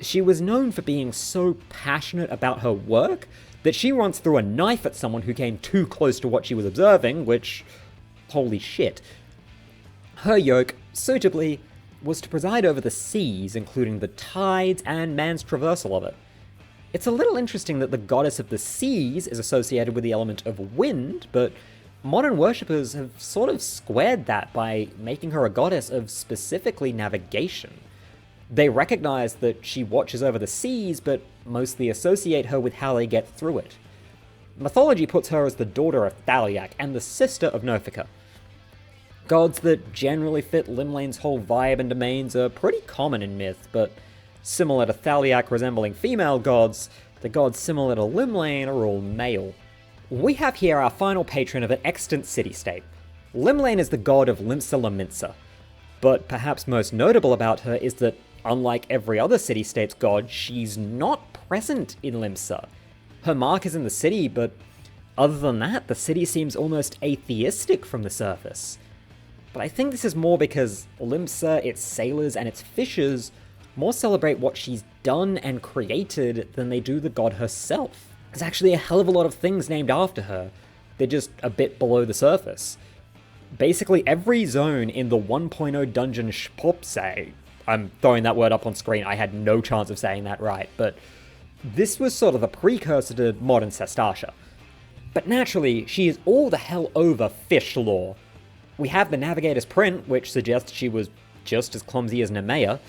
She was known for being so passionate about her work that she once threw a knife at someone who came too close to what she was observing, which... holy shit. Her yoke, suitably, was to preside over the seas, including the tides and man's traversal of it. It's a little interesting that the goddess of the seas is associated with the element of wind, but modern worshippers have sort of squared that by making her a goddess of specifically navigation. They recognize that she watches over the seas, but mostly associate her with how they get through it. Mythology puts her as the daughter of Thaliak and the sister of Nophica. Gods that generally fit Llymlaen's whole vibe and domains are pretty common in myth, but similar to Thaliak resembling female gods, the gods similar to Llymlaen are all male. We have here our final patron of an extant city-state. Llymlaen is the god of Limsa, but perhaps most notable about her is that, unlike every other city-state's god, she's not present in Limsa. Her mark is in the city, but other than that, the city seems almost atheistic from the surface. But I think this is more because Limsa, its sailors, and its fishers more celebrate what she's done and created than they do the god herself. There's actually a hell of a lot of things named after her. They're just a bit below the surface. Basically every zone in the 1.0 dungeon Shpopse, I'm throwing that word up on screen, I had no chance of saying that right, but this was sort of the precursor to modern Sestasha. But naturally, she is all the hell over fish lore. We have the Navigator's print, which suggests she was just as clumsy as Nymeia,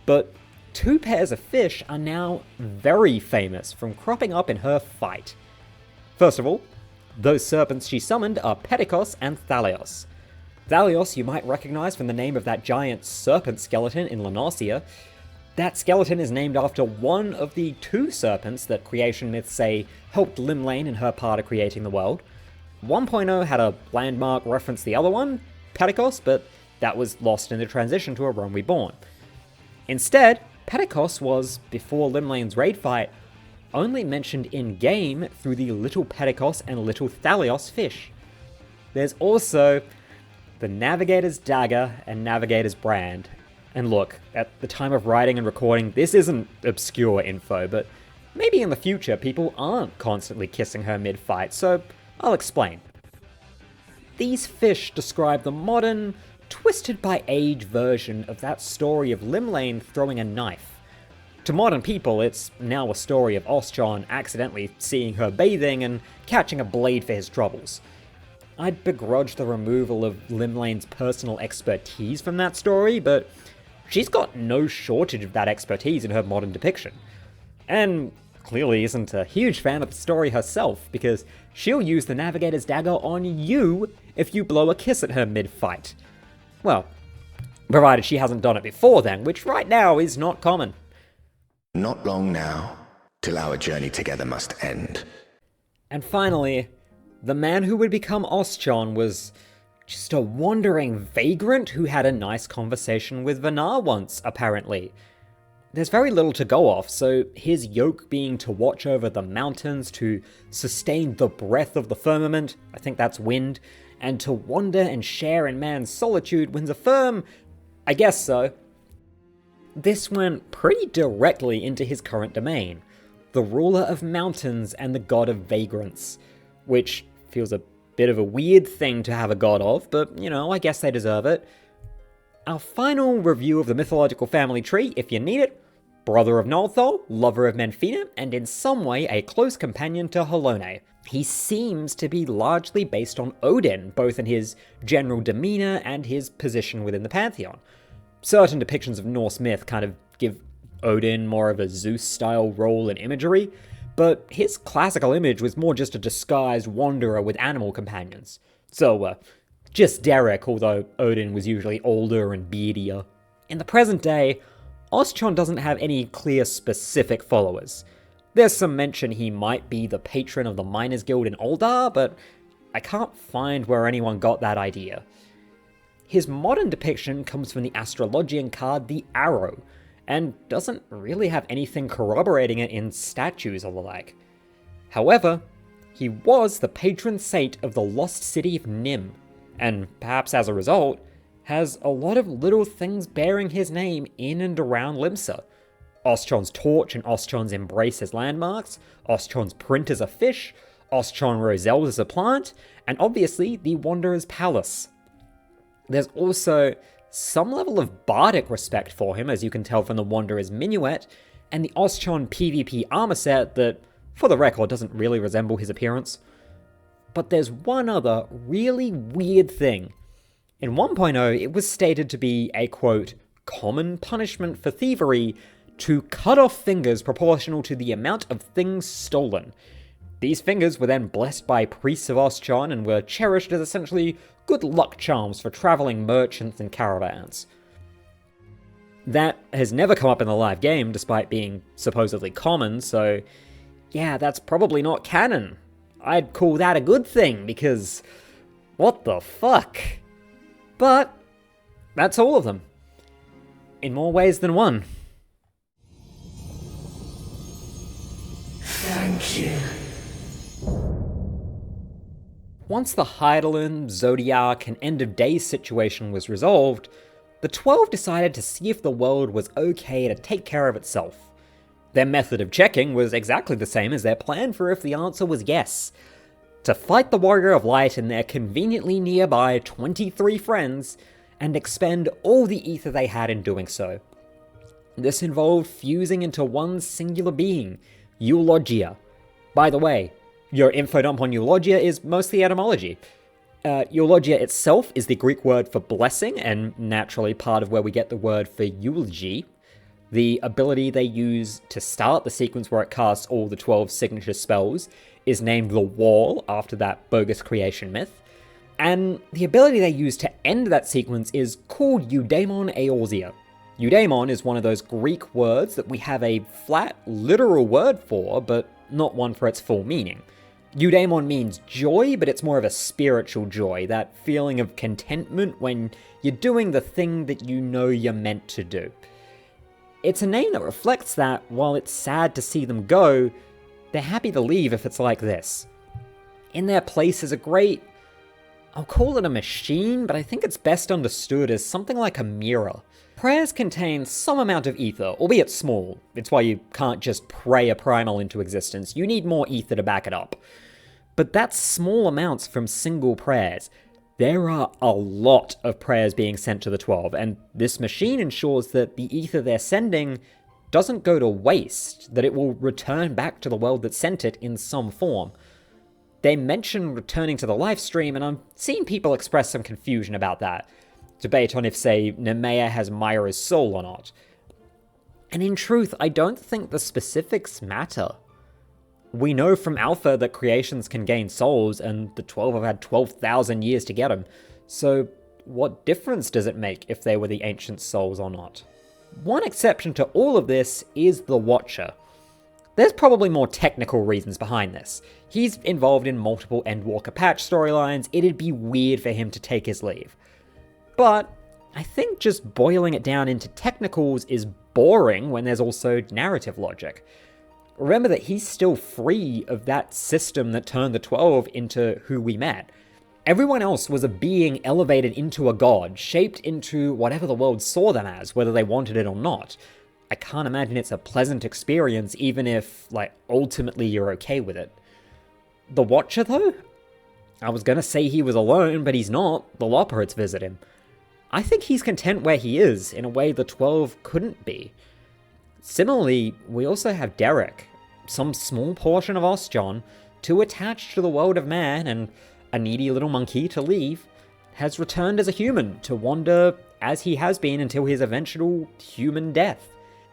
but two pairs of fish are now very famous from cropping up in her fight. First of all, those serpents she summoned are Pedikos and Thalios. Thalios you might recognize from the name of that giant serpent skeleton in Lanosia. That skeleton is named after one of the two serpents that creation myths say helped Llymlaen in her part of creating the world. 1.0 had a landmark reference the other one, Pedikos, but that was lost in the transition to A Realm Reborn. Instead, Pedikos was, before Llymlaen's raid fight, only mentioned in-game through the Little Pedikos and Little Thalios fish. There's also the Navigator's Dagger and Navigator's Brand. And look, at the time of writing and recording, this isn't obscure info, but maybe in the future people aren't constantly kissing her mid-fight, so I'll explain. These fish describe the modern, twisted by age version of that story of Llymlaen throwing a knife. To modern people, it's now a story of Oschon accidentally seeing her bathing and catching a blade for his troubles. I'd begrudge the removal of Llymlaen's personal expertise from that story, but she's got no shortage of that expertise in her modern depiction. And clearly isn't a huge fan of the story herself, because she'll use the Navigator's Dagger on you if you blow a kiss at her mid-fight. Well, provided she hasn't done it before then, which right now is not common. Not long now, till our journey together must end. And finally, the man who would become Oschon was just a wandering vagrant who had a nice conversation with Vanar once, apparently. There's very little to go off, so his yoke being to watch over the mountains, to sustain the breath of the firmament, I think that's wind, and to wander and share in man's solitude wins a firm, I guess so. This went pretty directly into his current domain, the ruler of mountains and the god of vagrants, which feels a bit of a weird thing to have a god of, but, you know, I guess they deserve it. Our final review of the mythological family tree, if you need it: brother of Nald'thal, lover of Menphina, and in some way a close companion to Halone. He seems to be largely based on Odin, both in his general demeanor and his position within the pantheon. Certain depictions of Norse myth kind of give Odin more of a Zeus-style role and imagery, but his classical image was more just a disguised wanderer with animal companions. So, just Derek, although Odin was usually older and beardier. In the present day, Oschon doesn't have any clear specific followers. There's some mention he might be the patron of the Miners Guild in Uldar, but I can't find where anyone got that idea. His modern depiction comes from the astrologian card the Arrow, and doesn't really have anything corroborating it in statues or the like. However, he was the patron saint of the lost city of Nym, and perhaps as a result, has a lot of little things bearing his name in and around Limsa. Oschon's torch and Oschon's embrace as landmarks, Oschon's print as a fish, Oschon Roselle as a plant, and obviously the Wanderer's Palace. There's also some level of bardic respect for him, as you can tell from the Wanderer's Minuet, and the Oschon PvP armor set that, for the record, doesn't really resemble his appearance. But there's one other really weird thing. In 1.0, it was stated to be a, quote, common punishment for thievery to cut off fingers proportional to the amount of things stolen. These fingers were then blessed by priests of Oschon and were cherished as essentially good luck charms for traveling merchants and caravans. That has never come up in the live game, despite being supposedly common, so yeah, that's probably not canon. I'd call that a good thing, because what the fuck? But that's all of them. In more ways than one. Thank you. Once the Halone, Zodiac, and End of Days situation was resolved, the 12 decided to see if the world was okay to take care of itself. Their method of checking was exactly the same as their plan for if the answer was yes. To fight the Warrior of Light and their conveniently nearby 23 friends, and expend all the ether they had in doing so. This involved fusing into one singular being, Eulogia. By the way, your info dump on Eulogia is mostly etymology. Eulogia itself is the Greek word for blessing, and naturally part of where we get the word for eulogy. The ability they use to start the sequence where it casts all the 12 signature spells is named the Wall, after that bogus creation myth. And the ability they use to end that sequence is called Eudaimon Eorzea. Eudaimon is one of those Greek words that we have a flat, literal word for, but not one for its full meaning. Eudaimon means joy, but it's more of a spiritual joy, that feeling of contentment when you're doing the thing that you know you're meant to do. It's a name that reflects that, while it's sad to see them go, they're happy to leave if it's like this. In their place is a great, I'll call it a machine, but I think it's best understood as something like a mirror. Prayers contain some amount of ether, albeit small. It's why you can't just pray a primal into existence, you need more ether to back it up. But that's small amounts from single prayers. There are a lot of prayers being sent to the 12, and this machine ensures that the ether they're sending doesn't go to waste, that it will return back to the world that sent it in some form. They mention returning to the life stream, and I'm seeing people express some confusion about that. Debate on if, say, Nymeia has Myra's soul or not. And in truth, I don't think the specifics matter. We know from Alpha that creations can gain souls, and the 12 have had 12,000 years to get them, so what difference does it make if they were the ancient souls or not? One exception to all of this is the Watcher. There's probably more technical reasons behind this. He's involved in multiple Endwalker patch storylines, it'd be weird for him to take his leave. But I think just boiling it down into technicals is boring when there's also narrative logic. Remember that he's still free of that system that turned the 12 into who we met. Everyone else was a being elevated into a god, shaped into whatever the world saw them as, whether they wanted it or not. I can't imagine it's a pleasant experience, even if, ultimately you're okay with it. The Watcher, though? I was gonna say he was alone, but he's not. The Loporrits visit him. I think he's content where he is, in a way the 12 couldn't be. Similarly, we also have Derek, some small portion of Oschon, too attached to the world of man and a needy little monkey to leave, has returned as a human to wander as he has been until his eventual human death.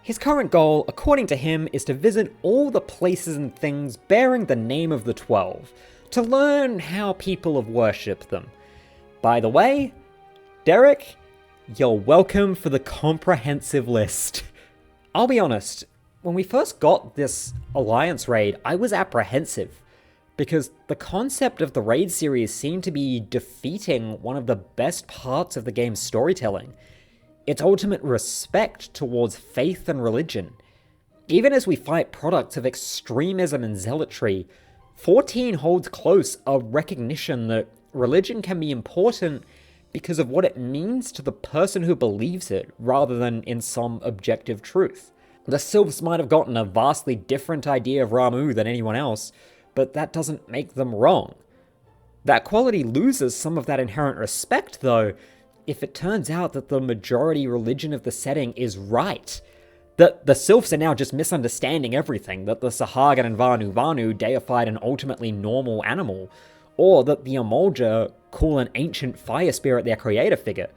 His current goal, according to him, is to visit all the places and things bearing the name of the 12, to learn how people have worshipped them. By the way, Derek, you're welcome for the comprehensive list. I'll be honest, when we first got this Alliance raid, I was apprehensive, because the concept of the raid series seemed to be defeating one of the best parts of the game's storytelling, its ultimate respect towards faith and religion. Even as we fight products of extremism and zealotry, 14 holds close a recognition that religion can be important because of what it means to the person who believes it, rather than in some objective truth. The Sylphs might have gotten a vastly different idea of Ramuh than anyone else, but that doesn't make them wrong. That quality loses some of that inherent respect, though, if it turns out that the majority religion of the setting is right. That the Sylphs are now just misunderstanding everything, that the Sahagin and Vanu deified an ultimately normal animal, or that the Amolja call an ancient fire spirit their creator figure.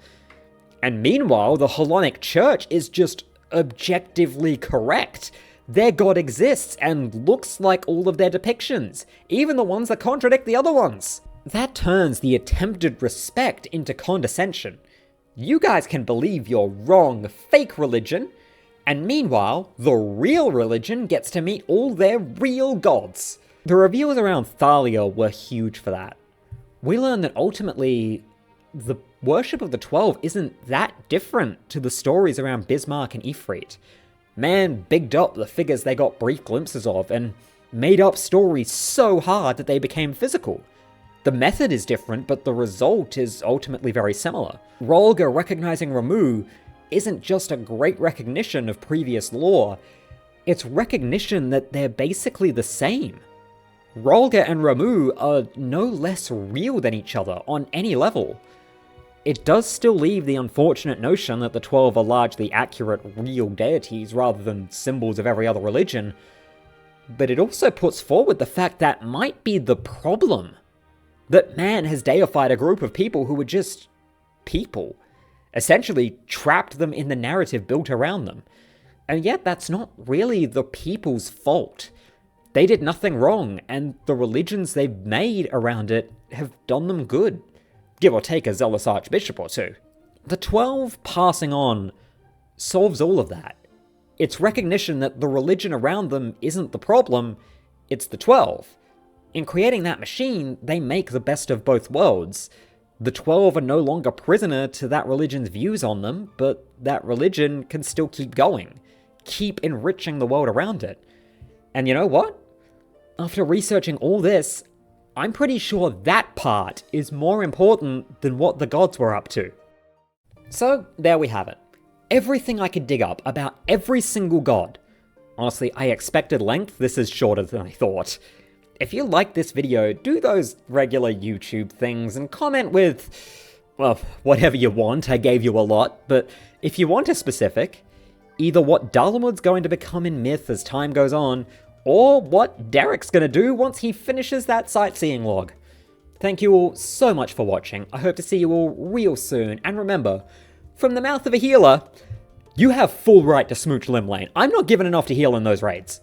And meanwhile, the Halonic Church is just objectively correct. Their god exists and looks like all of their depictions, even the ones that contradict the other ones. That turns the attempted respect into condescension. You guys can believe your wrong, fake religion, and meanwhile, the real religion gets to meet all their real gods. The reveals around Thalia were huge for that. We learned that ultimately, the worship of the 12 isn't that different to the stories around Bismarck and Ifrit. Man bigged up the figures they got brief glimpses of, and made up stories so hard that they became physical. The method is different, but the result is ultimately very similar. Rhalgr recognizing Ramuh isn't just a great recognition of previous lore, it's recognition that they're basically the same. Rhalgr and Ramuh are no less real than each other on any level. It does still leave the unfortunate notion that the 12 are largely accurate, real deities rather than symbols of every other religion, but it also puts forward the fact that might be the problem. That man has deified a group of people who were just people, essentially trapped them in the narrative built around them. And yet that's not really the people's fault. They did nothing wrong, and the religions they've made around it have done them good. Give or take a zealous archbishop or two. The 12 passing on solves all of that. It's recognition that the religion around them isn't the problem, it's the 12. In creating that machine, they make the best of both worlds. The 12 are no longer prisoner to that religion's views on them, but that religion can still keep going, keep enriching the world around it. And you know what? After researching all this, I'm pretty sure that part is more important than what the gods were up to. So, there we have it. Everything I could dig up about every single god. Honestly, I expected length, this is shorter than I thought. If you like this video, do those regular YouTube things and comment with, well, whatever you want, I gave you a lot, but if you want a specific, either what Dulwood's going to become in myth as time goes on, or what Derek's gonna do once he finishes that sightseeing log. Thank you all so much for watching, I hope to see you all real soon, and remember, from the mouth of a healer, you have full right to smooch Llymlaen. I'm not giving enough to heal in those raids.